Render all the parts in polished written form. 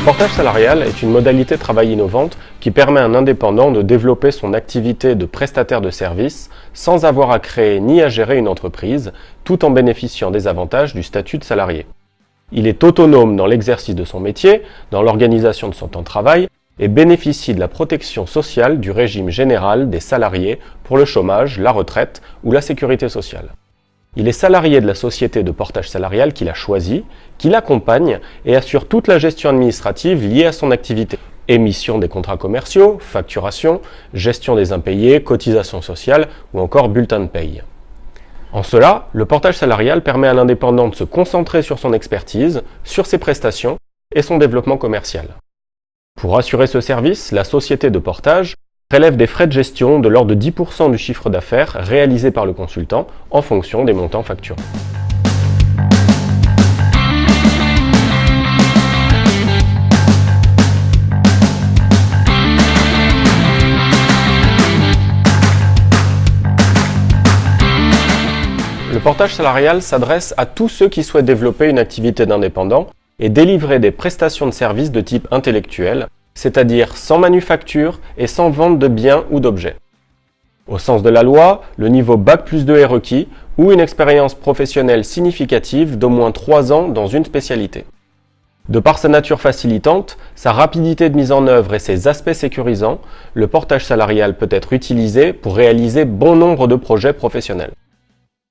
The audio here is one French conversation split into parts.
portage salarial est une modalité de travail innovante qui permet à un indépendant de développer son activité de prestataire de services sans avoir à créer ni à gérer une entreprise, tout en bénéficiant des avantages du statut de salarié. Il est autonome dans l'exercice de son métier, dans l'organisation de son temps de travail et bénéficie de la protection sociale du régime général des salariés pour le chômage, la retraite ou la sécurité sociale. Il est salarié de la société de portage salarial qu'il a choisie, qui l'accompagne et assure toute la gestion administrative liée à son activité. Émission des contrats commerciaux, facturation, gestion des impayés, cotisations sociales ou encore bulletin de paye. En cela, le portage salarial permet à l'indépendant de se concentrer sur son expertise, sur ses prestations et son développement commercial. Pour assurer ce service, la société de portage prélève des frais de gestion de l'ordre de 10% du chiffre d'affaires réalisé par le consultant en fonction des montants facturés. Le portage salarial s'adresse à tous ceux qui souhaitent développer une activité d'indépendant et délivrer des prestations de services de type intellectuel, c'est-à-dire sans manufacture et sans vente de biens ou d'objets. Au sens de la loi, le niveau Bac+2 est requis ou une expérience professionnelle significative d'au moins 3 ans dans une spécialité. De par sa nature facilitante, sa rapidité de mise en œuvre et ses aspects sécurisants, le portage salarial peut être utilisé pour réaliser bon nombre de projets professionnels.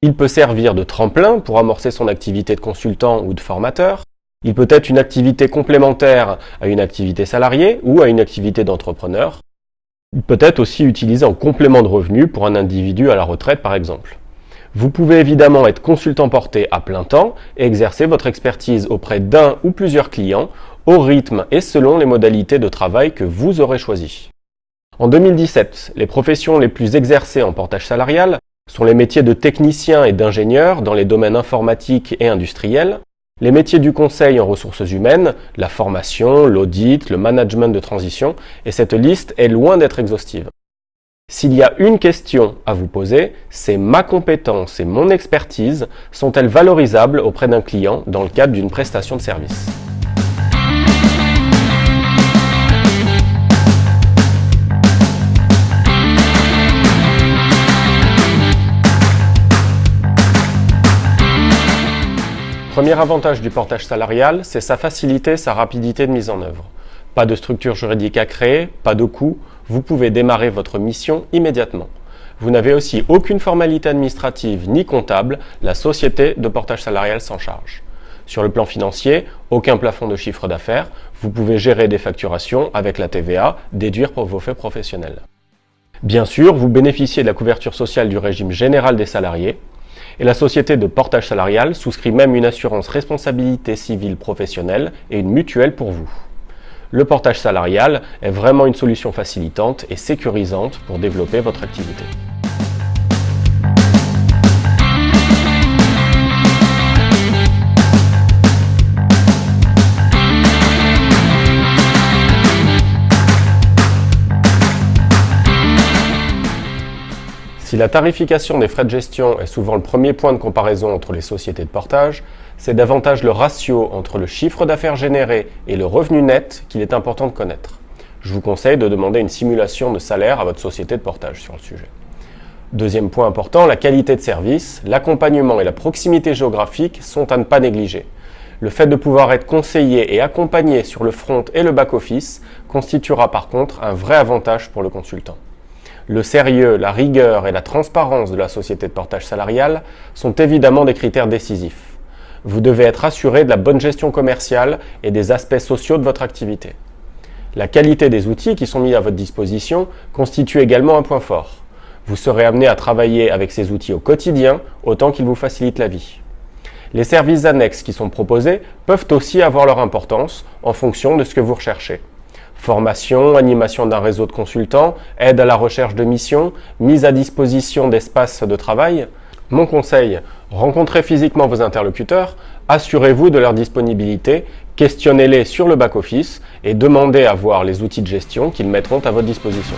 Il peut servir de tremplin pour amorcer son activité de consultant ou de formateur. Il peut être une activité complémentaire à une activité salariée ou à une activité d'entrepreneur. Il peut être aussi utilisé en complément de revenus pour un individu à la retraite par exemple. Vous pouvez évidemment être consultant porté à plein temps et exercer votre expertise auprès d'un ou plusieurs clients au rythme et selon les modalités de travail que vous aurez choisies. En 2017, les professions les plus exercées en portage salarial sont les métiers de technicien et d'ingénieur dans les domaines informatiques et industriels, les métiers du conseil en ressources humaines, la formation, l'audit, le management de transition, et cette liste est loin d'être exhaustive. S'il y a une question à vous poser, c'est ma compétence et mon expertise sont-elles valorisables auprès d'un client dans le cadre d'une prestation de service ? Premier avantage du portage salarial, c'est sa facilité, sa rapidité de mise en œuvre. Pas de structure juridique à créer, pas de coûts, vous pouvez démarrer votre mission immédiatement. Vous n'avez aussi aucune formalité administrative ni comptable, la société de portage salarial s'en charge. Sur le plan financier, aucun plafond de chiffre d'affaires, vous pouvez gérer des facturations avec la TVA, déduire pour vos faits professionnels. Bien sûr, vous bénéficiez de la couverture sociale du régime général des salariés, et la société de portage salarial souscrit même une assurance responsabilité civile professionnelle et une mutuelle pour vous. Le portage salarial est vraiment une solution facilitante et sécurisante pour développer votre activité. Si la tarification des frais de gestion est souvent le premier point de comparaison entre les sociétés de portage, c'est davantage le ratio entre le chiffre d'affaires généré et le revenu net qu'il est important de connaître. Je vous conseille de demander une simulation de salaire à votre société de portage sur le sujet. Deuxième point important, la qualité de service, l'accompagnement et la proximité géographique sont à ne pas négliger. Le fait de pouvoir être conseillé et accompagné sur le front et le back-office constituera par contre un vrai avantage pour le consultant. Le sérieux, la rigueur et la transparence de la société de portage salarial sont évidemment des critères décisifs. Vous devez être assuré de la bonne gestion commerciale et des aspects sociaux de votre activité. La qualité des outils qui sont mis à votre disposition constitue également un point fort. Vous serez amené à travailler avec ces outils au quotidien, autant qu'ils vous facilitent la vie. Les services annexes qui sont proposés peuvent aussi avoir leur importance en fonction de ce que vous recherchez. Formation, animation d'un réseau de consultants, aide à la recherche de missions, mise à disposition d'espaces de travail. Mon conseil, rencontrez physiquement vos interlocuteurs, assurez-vous de leur disponibilité, questionnez-les sur le back-office et demandez à voir les outils de gestion qu'ils mettront à votre disposition.